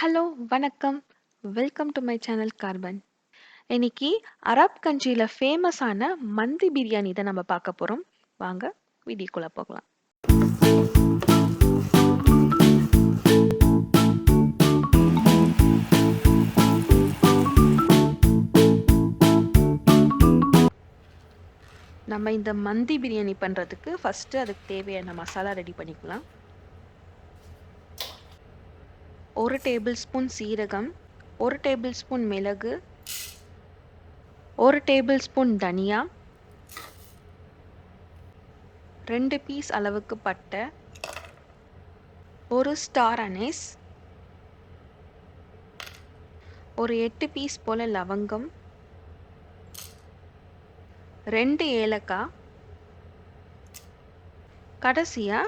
Hello, வணக்கம். Welcome to my channel carbon. இன்னைக்கு Arab கண்ட்ரியில ஃபேமஸான மந்தி பிரியாணி தான் நம்ம பார்க்க போறோம். வாங்க வீடியோக்குள்ள போகலாம். நம்ம இந்த மந்தி பிரியாணி பண்றதுக்கு ஃபர்ஸ்ட் அதுக்கு தேவையான மசாலா ரெடி பண்ணிக்கலாம். 1 டேபிள் ஸ்பூன் சீரகம், 1 டேபிள் ஸ்பூன் மிளகு, 1 டேபிள் ஸ்பூன் தனியா, 2 பீஸ் அளவுக்கு பட்டை, 1 ஸ்டார் அனீஸ், ஒரு 8 பீஸ் போல லவங்கம், 2 ஏலக்காய், கடைசியா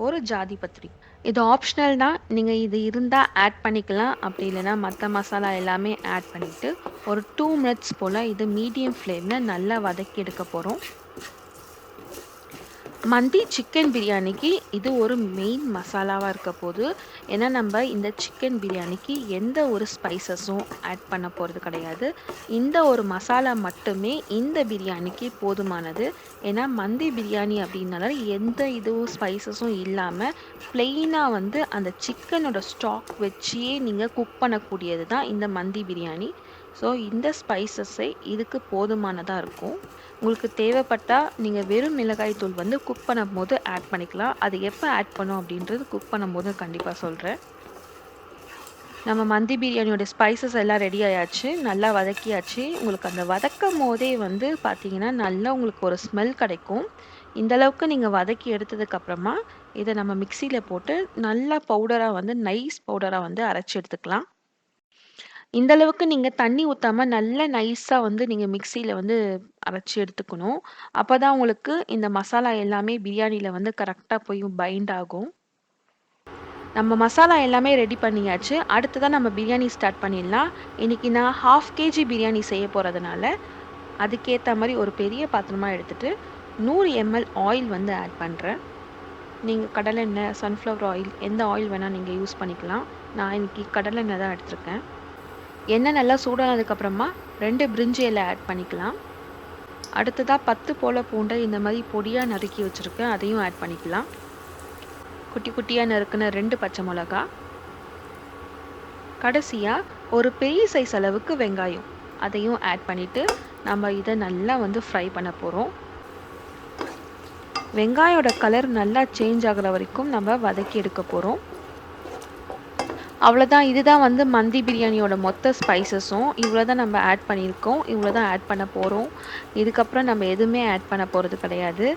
ஒரு ஜாதி பத்திரி. இது ஆப்ஷனல் தான். நீங்கள் இது இருந்தால் ஆட் பண்ணிக்கலாம். அப்படி இல்லைன்னா மற்ற மசாலா எல்லாமே ஆட் பண்ணிவிட்டு ஒரு 2 மினிட்ஸ் போல் இது மீடியம் ஃப்ளேமில் நல்லா வதக்கி எடுக்க போகிறோம். மந்தி சிக்கன் பிரியாணிக்கு இது ஒரு மெயின் மசாலாவாக இருக்க போது. ஏன்னா நம்ம இந்த சிக்கன் பிரியாணிக்கு எந்த ஒரு ஸ்பைசஸும் ஆட் பண்ண போகிறது கிடையாது. இந்த ஒரு மசாலா மட்டுமே இந்த பிரியாணிக்கு போதுமானது. ஏன்னா மந்தி பிரியாணி அப்படின்னால எந்த இதுவும் ஸ்பைசஸும் இல்லாமல் பிளெயினாக அந்த சிக்கனோட ஸ்டாக் வச்சே நீங்கள் குக் பண்ணக்கூடியது தான் இந்த மந்தி பிரியாணி. ஸோ இந்த ஸ்பைசஸே இதுக்கு போதுமானதாக இருக்கும். உங்களுக்கு தேவைப்பட்டால் நீங்கள் வெறும் மிளகாய் தூள் குக் பண்ணும்போது ஆட் பண்ணிக்கலாம். அது எப்போ ஆட் பண்ணோம் அப்படின்றது குக் பண்ணும்போது கண்டிப்பாக சொல்கிறேன். நம்ம மந்தி பிரியாணியோட ஸ்பைசஸ் எல்லாம் ரெடி ஆயாச்சு, நல்லா வதக்கியாச்சு. உங்களுக்கு அந்த வதக்கும் போதே பார்த்தீங்கன்னா நல்லா உங்களுக்கு ஒரு ஸ்மெல் கிடைக்கும். இந்தளவுக்கு நீங்கள் வதக்கி எடுத்ததுக்கப்புறமா இதை நம்ம மிக்சியில் போட்டு நல்லா பவுடராக நைஸ் பவுடராக அரைச்சி எடுத்துக்கலாம். இந்த அளவுக்கு நீங்க தண்ணி ஊத்தாம நல்ல நைஸா நீங்க மிக்ஸியில அரைச்சு எடுத்துக்கணும். அப்பதான் உங்களுக்கு இந்த மசாலா எல்லாமே பிரியாணில கரெக்ட்டா போய் பைண்ட் ஆகும். நம்ம மசாலா எல்லாமே ரெடி பண்ணியாச்சு. அடுத்ததா நம்ம பிரியாணி ஸ்டார்ட் பண்ணிடலாம். இன்னைக்கு நான் 1/2 கேஜி பிரியாணி செய்ய போறதுனால அதுக்கேத்த மாதிரி ஒரு பெரிய பாத்திரமா எடுத்துட்டு 100 ml ஆயில் ஆட் பண்றேன். நீங்க கடலெண்ணெய், சன்ஃப்ளவர் ஆயில் எந்த ஆயில் வேணா நீங்க யூஸ் பண்ணிக்கலாம். நான் இன்னைக்கு கடலெண்ணெய் தான் எடுத்திருக்கேன். எண்ணெய் நல்லா சூடானதுக்கப்புறமா 2 பிரிஞ்சி இலை ஆட் பண்ணிக்கலாம். அடுத்ததாக 10 போல பூண்டை இந்த மாதிரி பொடியாக நறுக்கி வச்சுருக்கேன், அதையும் ஆட் பண்ணிக்கலாம். குட்டி குட்டியாக நறுக்குன 2 பச்சை மிளகா, கடைசியாக ஒரு பெரிய சைஸ் அளவுக்கு வெங்காயம், அதையும் ஆட் பண்ணிவிட்டு நம்ம இதை நல்லா ஃப்ரை பண்ண போகிறோம். வெங்காயோட கலர் நல்லா சேஞ்ச் ஆகிற வரைக்கும் நம்ம வதக்கி எடுக்க போகிறோம். அவ்வளோதான். இதுதான் மந்தி பிரியாணியோட மொத்த ஸ்பைசஸும் இவ்வளோ தான் நம்ம ஆட் பண்ணியிருக்கோம். இவ்வளோ தான் ஆட் பண்ண போகிறோம். இதுக்கப்புறம் நம்ம எதுவுமே ஆட் பண்ண போகிறது கிடையாது.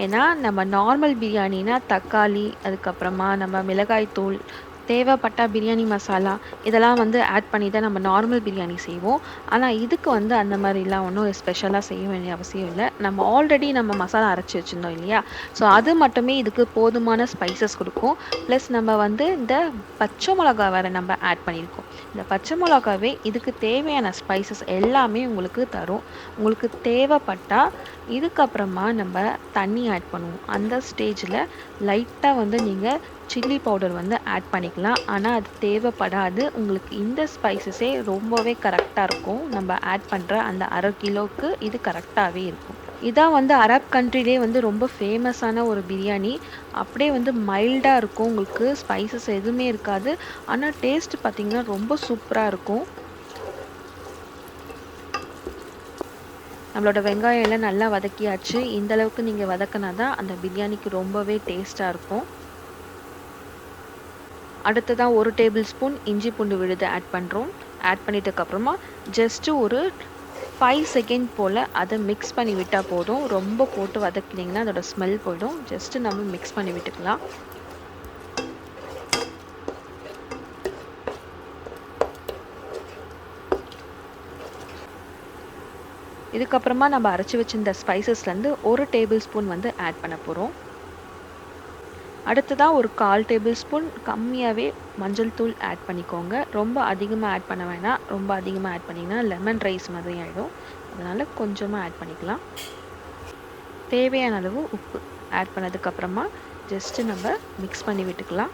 ஏன்னா நம்ம நார்மல் பிரியாணினா தக்காளி, அதுக்கப்புறமா நம்ம மிளகாய் தூள், தேவைப்பட்ட பிரியாணி மசாலா இதெல்லாம் ஆட் பண்ணி தான் நம்ம நார்மல் பிரியாணி செய்வோம். ஆனால் இதுக்கு அந்த மாதிரிலாம் ஒன்றும் ஸ்பெஷலாக செய்ய வேண்டிய அவசியம் இல்லை. நம்ம ஆல்ரெடி நம்ம மசாலா அரைச்சி வச்சுருந்தோம் இல்லையா, ஸோ அது மட்டுமே இதுக்கு போதுமான ஸ்பைசஸ் கொடுக்கும். ப்ளஸ் நம்ம இந்த பச்சை மிளகா வேறு நம்ம ஆட் பண்ணியிருக்கோம். இந்த பச்சை மிளகாவே இதுக்கு தேவையான ஸ்பைசஸ் எல்லாமே உங்களுக்கு தரும். உங்களுக்கு தேவைப்பட்டால் இதுக்கப்புறமா நம்ம தண்ணி ஆட் பண்ணுவோம். அந்த ஸ்டேஜில் லைட்டாக நீங்கள் சில்லி பவுடர் ஆட் பண்ணிக்கலாம். ஆனால் அது தேவைப்படாது. உங்களுக்கு இந்த ஸ்பைசஸே ரொம்பவே கரெக்டாக இருக்கும். நம்ம ஆட் பண்ணுற அந்த 1/2 கிலோவுக்கு இது கரெக்டாகவே இருக்கும். இதான் அரப் கண்ட்ரிலே ரொம்ப ஃபேமஸான ஒரு பிரியாணி. அப்படியே மைல்டாக இருக்கும். உங்களுக்கு ஸ்பைசஸ் எதுவுமே இருக்காது. ஆனால் டேஸ்ட் பார்த்திங்கன்னா ரொம்ப சூப்பராக இருக்கும். நம்மளோட வெங்காயம் எல்லாம் நல்லா வதக்கியாச்சு. இந்த அளவுக்கு நீங்கள் வதக்கினா தான் அந்த பிரியாணிக்கு ரொம்பவே டேஸ்ட்டாக இருக்கும். அடுத்ததாக 1 டேபிள் ஸ்பூன் இஞ்சி பூண்டு விழுது ஆட் பண்ணுறோம். ஆட் பண்ணிட்டதுக்கப்புறமா ஜஸ்ட்டு ஒரு 5 செகண்ட் போல் அதை மிக்ஸ் பண்ணி விட்டால் போதும். ரொம்ப போட்டு வதக்கினீங்கன்னா அதோட ஸ்மெல் போயிடும். ஜஸ்ட்டு நம்ம மிக்ஸ் பண்ணி விட்டுக்கலாம். இதுக்கப்புறமா நம்ம அரைச்சி வச்சிருந்த ஸ்பைசஸ்லேருந்து 1 டேபிள் ஸ்பூன் ஆட் பண்ண போகிறோம். அடுத்ததாக ஒரு 1/4 டேபிள் ஸ்பூன் கம்மியாகவே மஞ்சள் தூள் ஆட் பண்ணிக்கோங்க. ரொம்ப அதிகமாக ஆட் பண்ண வேணாம். ரொம்ப அதிகமாக ஆட் பண்ணிங்கன்னா லெமன் ரைஸ் மாதிரி ஆகிடும். அதனால் கொஞ்சமாக ஆட் பண்ணிக்கலாம். தேவையான அளவு உப்பு ஆட் பண்ணதுக்கப்புறமா ஜஸ்ட்டு நம்ம மிக்ஸ் பண்ணி விட்டுக்கலாம்.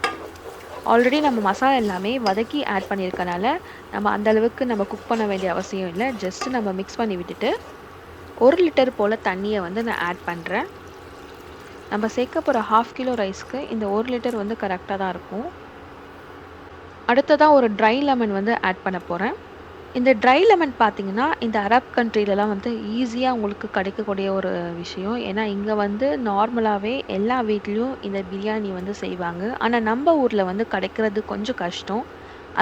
ஆல்ரெடி நம்ம மசாலா எல்லாமே வதக்கி ஆட் பண்ணியிருக்கனால, நம்ம அந்த அளவுக்கு நம்ம குக் பண்ண வேண்டிய அவசியம் இல்ல. ஜஸ்ட் நம்ம மிக்ஸ் பண்ணி விட்டுட்டு, 1 லிட்டர் போல தண்ணிய வந்து நான் ஆட் பண்றேன். நம்ம சேர்க்க போற 1/2 கிலோ ரைஸ்க்கு இந்த 1 லிட்டர் வந்து கரெக்ட்டா தான் இருக்கும். அடுத்ததா ஒரு ட்ரை லெமன் வந்து ஆட் பண்ண போறேன். இந்த ட்ரை லெமன் பார்த்தீங்கன்னா, இந்த அரப் கண்ட்ரிலலாம் வந்து ஈஸியா உங்களுக்கு கிடைக்கக்கூடிய ஒரு விஷயம். ஏன்னா, இங்க வந்து நார்மலாவே எல்லா வீட்லயும் இந்த பிரியாணி வந்து செய்வாங்க. ஆனா, நம்ப ஊர்ல வந்து கிடைக்கிறது கொஞ்சம் கஷ்டம்.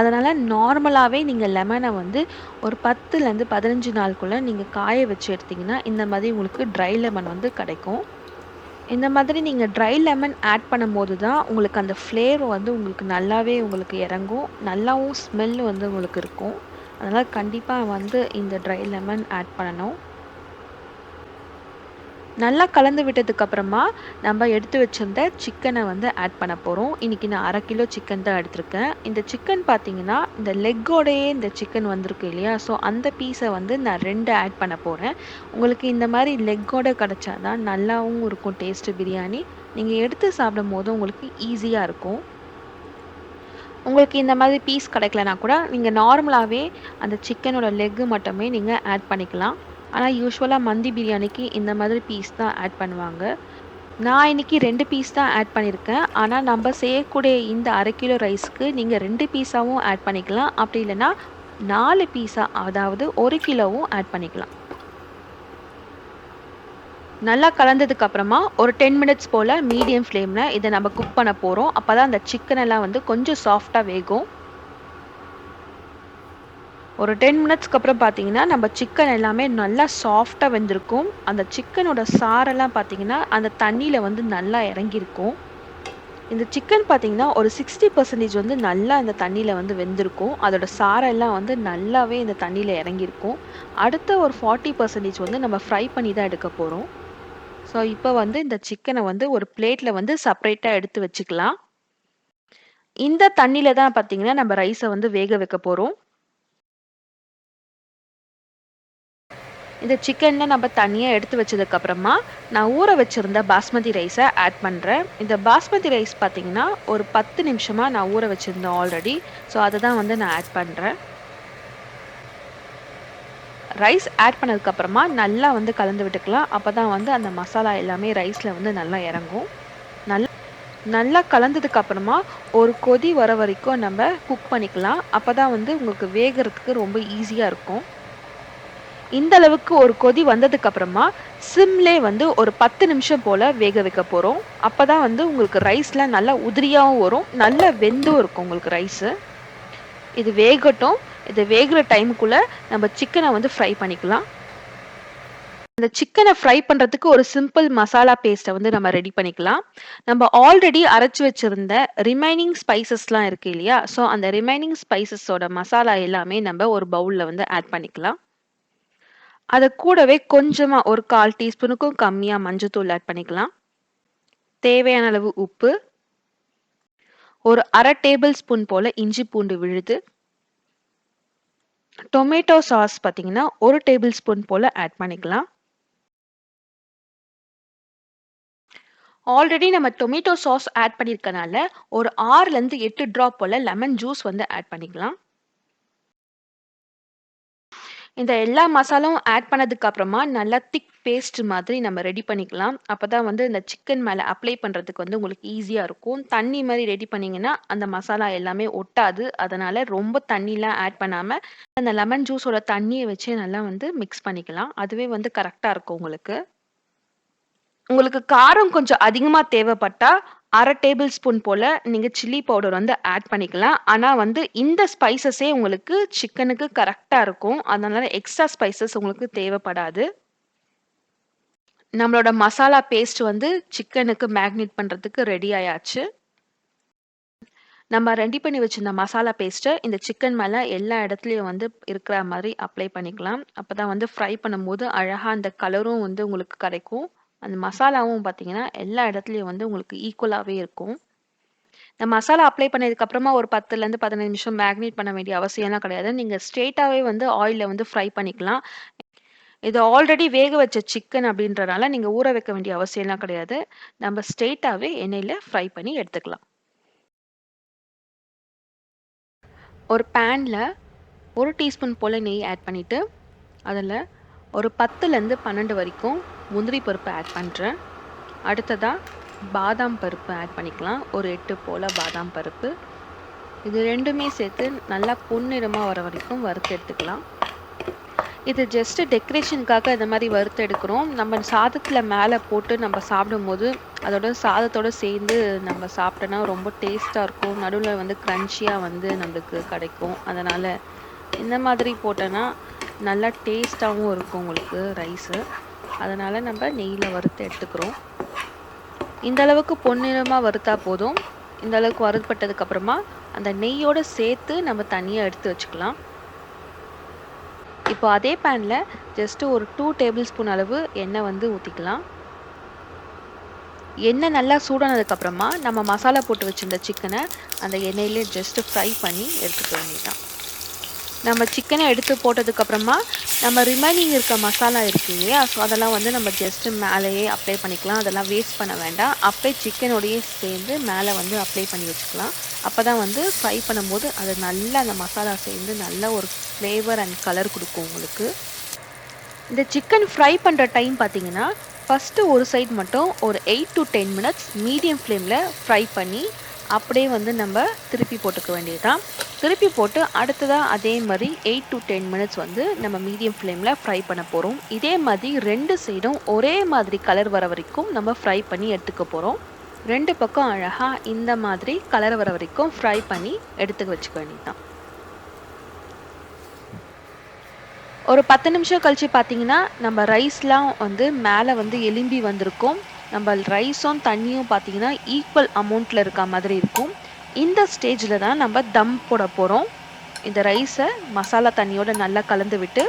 அதனால நார்மலாவே நீங்க லெமன வந்து ஒரு 10லருந்து 15 நாளுக்குள்ள நீங்க காய வச்சு எடுத்தீங்கன்னா, இந்த மாதிரி உங்களுக்கு ட்ரை லெமன் வந்து கிடைக்கும். இந்த மாதிரி நீங்க ட்ரை லெமன் ஆட் பண்ணும்போது தான், உங்களுக்கு அந்த ஃப்ளேவர் வந்து உங்களுக்கு நல்லாவே உங்களுக்கு இறங்கும். நல்லாவும் ஸ்மெல் வந்து உங்களுக்கு இருக்கும். அதனால கண்டிப்பா வந்து இந்த ட்ரை லெமன் ஆட் பண்ணணும். நல்லா கலந்து விட்டதுக்கு அப்புறமா, நம்ம எடுத்து வச்சிருந்த சிக்கன வந்து ஆட் பண்ண போறோம். இன்னைக்கு நான் 1/2 கிலோ சிக்கன் தான் எடுத்திருக்கேன். இந்த சிக்கன் பார்த்தீங்கன்னா, இந்த லெக்கோடயே இந்த சிக்கன் வந்திருக்கு இல்லையா? ஸோ அந்த பீஸ வந்து நான் 2 ஆட் பண்ண போறேன். உங்களுக்கு இந்த மாரி லெக்கோட கிடைச்சா தான் நல்லாவும் இருக்கும் டேஸ்ட்டு பிரியாணி. நீங்க எடுத்து சாப்பிடும்போது உங்களுக்கு ஈஸியா இருக்கும். உங்களுக்கு இந்த மாதிரி பீஸ் கிடைக்கலனா கூட, நீங்க நார்மலாவே அந்த சிக்கனோட லெக் மட்டுமே நீங்க ஆட் பண்ணிக்கலாம். ஆனா யூசுவலா மந்தி பிரியாணிக்கு இந்த மாதிரி பீஸ் தான் ஆட் பண்ணுவாங்க. நான் இன்னைக்கு 2 பீஸ் தான் ஆட் பண்ணியிருக்கேன். ஆனா நம்ப செய்யக்கூடிய இந்த 1/2 கிலோ ரைஸ்க்கு நீங்க 2 பீஸாவும் ஆட் பண்ணிக்கலாம். அப்படி இல்லன்னா 4 பீஸா அதாவது 1 கிலோவும் ஆட் பண்ணிக்கலாம். நல்லா கலந்ததுக்கு அப்புறமா ஒரு 10 மினிட்ஸ் போல மீடியம் ஃப்ளேம்ல இத நம்ம குக் பண்ண போறோம். அப்பதான் அந்த சிக்கன் எல்லாம் வந்து கொஞ்சம் சாஃப்ட்டா வேகும். ஒரு 10 மினிட்ஸ்க்கு அப்புறம் பார்த்தீங்கன்னா, நம்ம சிக்கன் எல்லாமே நல்லா சாஃப்ட்டா வெந்திருக்கும். அந்த சிக்கனோட சாரெல்லாம் பார்த்தீங்கன்னா, அந்த தண்ணீல வந்து நல்லா இறங்கியிருக்கும். இந்த சிக்கன் பார்த்தீங்கன்னா, ஒரு 60% வந்து நல்லா இந்த தண்ணீல வந்து வெந்திருக்கும். அதோட சாரெல்லாம் வந்து நல்லாவே இந்த தண்ணீல இறங்கியிருக்கும். அடுத்த ஒரு 40% வந்து நம்ம ஃப்ரை பண்ணி தான் எடுக்க போறோம். ஸோ, இப்ப வந்து இந்த சிக்கன வந்து ஒரு பிளேட்ல வந்து செப்பரேட்டா எடுத்து வச்சுக்கலாம். இந்த தண்ணீல தான் பார்த்தீங்கன்னா, நம்ம ரைஸ வந்து வேக வைக்க போறோம். இந்த சிக்கன நம்ம தனியா எடுத்து வச்சதுக்கு அப்புறமா, நான் ஊற வச்சிருந்த பாஸ்மதி ரைஸ ஆட் பண்றேன். இந்த பாஸ்மதி ரைஸ் பார்த்தீங்கன்னா, ஒரு 10 நிமிஷமா நான் ஊற வச்சிருந்தேன் ஆல்ரெடி. ஸோ, அத தான் வந்து நான் ஆட் பண்றேன். ரைஸ் ஆட் பண்ணதுக்கு அப்புறமா நல்லா வந்து கலந்து விட்டுக்கலாம். அப்பதான் வந்து அந்த மசாலா எல்லாமே ரைஸ்ல வந்து நல்லா இறங்கும். நல் நல்லா கலந்ததுக்கு அப்புறமா, ஒரு கொதி வர வரைக்கும் நம்ம குக் பண்ணிக்கலாம். அப்பதான் வந்து உங்களுக்கு வேகறதுக்கு ரொம்ப ஈஸியா இருக்கும். இந்த அளவுக்கு ஒரு கொதி வந்ததுக்கு அப்புறமா, சிம்லே வந்து ஒரு 10 நிமிஷம் போல வேக வைக்க போறோம். அப்பதான் வந்து உங்களுக்கு ரைஸ்லாம் நல்லா உதிரியாவும் வரும். நல்லா வெந்தும் இருக்கும் உங்களுக்கு ரைஸு. இது வேகட்டும். இது வேகுற டைமுக்குள்ள நம்ம சிக்கன வந்து ஃப்ரை பண்ணிக்கலாம். அந்த சிக்கன ஃப்ரை பண்றதுக்கு ஒரு சிம்பிள் மசாலா பேஸ்ட்ட வந்து நம்ம ரெடி பண்ணிக்கலாம். நம்ம ஆல்ரெடி அரைச்சு வச்சிருந்த ரிமைனிங் ஸ்பைசஸ்லாம் இருக்கு இல்லையா? ஸோ அந்த ரிமைனிங் ஸ்பைசஸோட மசாலா எல்லாமே நம்ம ஒரு பவுல்ல வந்து ஆட் பண்ணிக்கலாம். அது கூடவே கொஞ்சமா ஒரு 1/4 டீஸ்பூனுக்கும் கம்மியா மஞ்சத்தூள் ஆட் பண்ணிக்கலாம். தேவையான அளவு உப்பு, ஒரு 1/2 டேபிள் ஸ்பூன் போல இஞ்சி பூண்டு விழுது, டொமேட்டோ சாஸ் பார்த்தீங்கன்னா, 1 டேபிள் ஸ்பூன் போல ஆட் பண்ணிக்கலாம். ஆல்ரெடி நம்ம டொமேட்டோ சாஸ் ஆட் பண்ணியிருக்கனால, ஒரு 6லருந்து 8 ட்ராப் போல லெமன் ஜூஸ் வந்து ஆட் பண்ணிக்கலாம். இந்த எல்லா மசாலாவும் ஆட் பண்ணதுக்கு அப்புறமா நல்லா திக் பேஸ்ட் மாதிரி நம்ம ரெடி பண்ணிக்கலாம். அப்பதான் வந்து இந்த சிக்கன் மேல அப்ளை பண்றதுக்கு வந்து உங்களுக்கு ஈஸியா இருக்கும். தண்ணி மாரி ரெடி பண்ணீங்கன்னா, அந்த மசாலா எல்லாமே ஒட்டாது. அதனால ரொம்ப தண்ணிலாம் ஆட் பண்ணாம, அந்த லெமன் ஜூஸோட தண்ணிய வச்சே நல்லா வந்து மிக்ஸ் பண்ணிக்கலாம். அதுவே வந்து கரெக்ட்டா இருக்கும் உங்களுக்கு. உங்களுக்கு காரம் கொஞ்சம் அதிகமா தேவைப்பட்டா, 1/2 டேபிள் ஸ்பூன் போல நீங்க சில்லி பவுடர் வந்து ஆட் பண்ணிக்கலாம். ஆனா வந்து இந்த ஸ்பைசஸே உங்களுக்கு சிக்கனுக்கு கரெக்ட்டா இருக்கும். அதனால எக்ஸ்ட்ரா ஸ்பைசஸ் உங்களுக்கு தேவைப்படாது. நம்மளோட மசாலா பேஸ்ட் வந்து சிக்கனுக்கு மேக்னேட் பண்றதுக்கு ரெடி ஆயாச்சு. நம்ம ரெடி பண்ணி வச்சிருந்த மசாலா பேஸ்ட்ட இந்த சிக்கன் மேல எல்லா இடத்துலயும் வந்து இருக்கிற மாரி அப்ளை பண்ணிக்கலாம். அப்பதான் வந்து ஃப்ரை பண்ணும்போது அழகா அந்த கலரும் வந்து உங்களுக்கு கிடைக்கும். அந்த மசாலாவும் பார்த்தீங்கன்னா, எல்லா இடத்துலயும் வந்து உங்களுக்கு ஈக்குவலாவே இருக்கும். இந்த மசாலா அப்ளை பண்ணதுக்கு அப்புறமா ஒரு 10லருந்து 15 நிமிஷம் மேக்னேட் பண்ண வேண்டிய அவசியம்லாம் கிடையாது. நீங்க ஸ்ட்ரெய்ட்டாவே வந்து ஆயில்ல வந்து ஃப்ரை பண்ணிக்கலாம். இது ஆல்ரெடி வேக வச்ச சிக்கன் அப்படின்றனால நீங்க ஊற வைக்க வேண்டிய அவசியம்லாம் கிடையாது. நம்ம ஸ்ட்ரெய்ட்டாவே எண்ணெயில ஃப்ரை பண்ணி எடுத்துக்கலாம். ஒரு பேன்ல 1 டீஸ்பூன் போல நெய் ஆட் பண்ணிட்டு, அதில ஒரு 10லேருந்து 12 வரைக்கும் முந்திரி பருப்பு ஆட் பண்றேன். அடுத்ததா பாதாம் பருப்பு ஆட் பண்ணிக்கலாம். ஒரு 8 போல பாதாம் பருப்பு. இது 2மே சேர்த்து நல்லா பொன்னிறமா வர வரைக்கும் வறுத்து எடுத்துக்கலாம். இது ஜஸ்ட் டெக்கரேஷனுக்காக இந்த மாரி வறுத்து எடுக்கிறோம். நம்ம சாதத்தில மேல போட்டு நம்ம சாப்பிடும்போது, அதோட சாதத்தோட சேர்ந்து நம்ம சாப்பிட்டோன்னா ரொம்ப டேஸ்ட்டா இருக்கும். நடுவுல வந்து கிரன்ச்சியா வந்து நம்மளுக்கு கிடைக்கும். அதனால இந்த மாதிரி போட்டோன்னா, நல்லா டேஸ்ட்டாவும் இருக்கும் உங்களுக்கு ரைஸு. அதனால நம்ம நெய்யில வறுத்து எடுத்துக்கிறோம். இந்த அளவுக்கு பொன்னிறமா வறுத்தா போதும். இந்த அளவுக்கு வறுபட்டதுக்கு அப்புறமா, அந்த நெய்யோட சேர்த்து நம்ம தனியா எடுத்து வச்சுக்கலாம். இப்போ அதே பேன்ல ஜஸ்ட் ஒரு 2 டேபிள் ஸ்பூன் அளவு எண்ணெய் வந்து ஊத்திக்கலாம். எண்ணெய் நல்லா சூடானதுக்கு அப்புறமா, நம்ம மசாலா போட்டு வச்சிருந்த சிக்கன அந்த எண்ணெயிலே ஜஸ்ட் ஃப்ரை பண்ணி எடுத்துக்க வேண்டியதுதான். நம்ம சிக்கன எடுத்து போட்டதுக்கு அப்புறமா, நம்ம ரிமைனிங் இருக்க மசாலா இருக்கு இல்லையா? ஸோ அதெல்லாம் வந்து நம்ம ஜஸ்ட் மேலேயே அப்ளை பண்ணிக்கலாம். அதெல்லாம் வேஸ்ட் பண்ண வேண்டாம். அப்படியே சிக்கனோடயே சேர்ந்து மேல வந்து அப்ளை பண்ணி வச்சுக்கலாம். அப்பதான் வந்து ஃப்ரை பண்ணும்போது அது நல்லா அந்த மசாலா சேர்ந்து நல்ல ஒரு ஃப்ளேவர் அண்ட் கலர் குடுக்கும் உங்களுக்கு. இந்த சிக்கன் ஃப்ரை பண்ற டைம் பார்த்தீங்கன்னா, ஃபர்ஸ்ட்டு ஒரு சைடு மட்டும் ஒரு 8 to 10 மினிட்ஸ் மீடியம் ஃப்ளேம்ல ஃப்ரை பண்ணி, அப்படியே வந்து நம்ம திருப்பி போட்டுக்க வேண்டியது தான். திருப்பி போட்டு அடுத்ததா அதே மாரி 8 to 10 மினிட்ஸ் வந்து நம்ம மீடியம் ஃப்ளேம்ல ஃப்ரை பண்ண போறோம். இதே மாதிரி 2 சைடும் ஒரே மாதிரி கலர் வர வரைக்கும் நம்ம ஃப்ரை பண்ணி எடுத்துக்க போறோம். 2 பக்கம் அழகா இந்த மாதிரி கலர் வர வரைக்கும் ஃப்ரை பண்ணி எடுத்து வச்சுக்க வேண்டியது தான். ஒரு 10 நிமிஷம் கழிச்சு பார்த்தீங்கன்னா, நம்ம ரைஸ்லாம் வந்து மேல வந்து எலும்பி வந்திருக்கும். நம்ம ரைஸும், தண்ணியும் பார்த்தீங்கன்னா, ஈக்குவல் அமௌண்ட்ல இருக்க மாதிரி இருக்கும். இந்த ஸ்டேஜ்ல தான் நம்ம தம் போட போறோம். இந்த ரைஸ மசாலா தண்ணியோட நல்லா கலந்து விட்டு,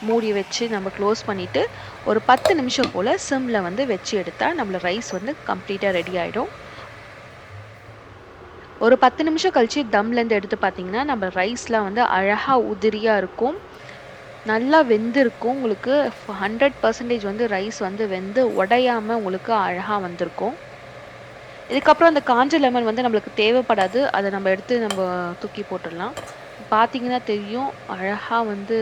மூடி வச்சு நம்ம க்ளோஸ் பண்ணிட்டு, ஒரு 10 நிமிஷம் போல சிம்ல வந்து வச்சு எடுத்தா, நம்மள ரைஸ் வந்து கம்ப்ளீட்டா ரெடி ஆயிடும். ஒரு 10 நிமிஷம் கழிச்சு தம்லேருந்து எடுத்து பார்த்தீங்கன்னா, நம்ம ரைஸ்லாம் வந்து அழகா உதிரியா இருக்கும். நல்லா வெந்திருக்கும். உங்களுக்கு 100% வந்து ரைஸ் வந்து வெந்து உடையாம உங்களுக்கு அழகா வந்திருக்கும். இதுக்கப்புறம் அந்த காஞ்ச லெமன் வந்து நம்மளுக்கு தேவைப்படாது. அத நம்ம எடுத்து தூக்கி போட்டுடலாம். பார்த்தீங்கன்னா தெரியும். அழகா வந்து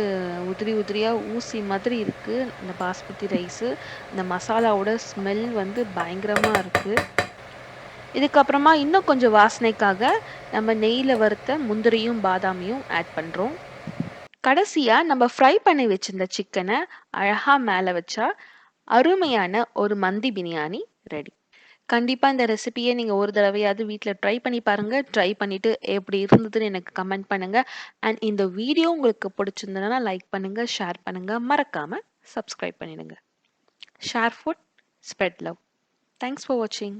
உதிரி உதிரியா ஊசி மாதிரி இருக்கு. இந்த பாஸ்மதி ரைஸு. இந்த மசாலாவோட ஸ்மெல் வந்து பயங்கரமா இருக்கு. இதுக்கப்புறமா இன்னும் கொஞ்சம் வாசனைக்காக நம்ம நெய்யில வறுத்த முந்திரியும், பாதாமையும் ஆட் பண்றோம். கடைசியா நம்ம ஃப்ரை பண்ணி வச்சிருந்த சிக்கன அழகா மேல வச்சா, அருமையான ஒரு மந்தி பிரியாணி ரெடி. கண்டிப்பா இந்த ரெசிபிய நீங்க ஒரு தடவையாவது வீட்ல ட்ரை பண்ணி பாருங்க. ட்ரை பண்ணிட்டு எப்படி இருந்ததுன்னு எனக்கு கமெண்ட் பண்ணுங்க. அண்ட் இந்த வீடியோ உங்களுக்கு பிடிச்சிருந்ததுன்னா லைக் பண்ணுங்க, ஷேர் பண்ணுங்க. மறக்காம சப்ஸ்கிரைப் பண்ணிடுங்க. Share food, spread love. Thanks for வாட்சிங்.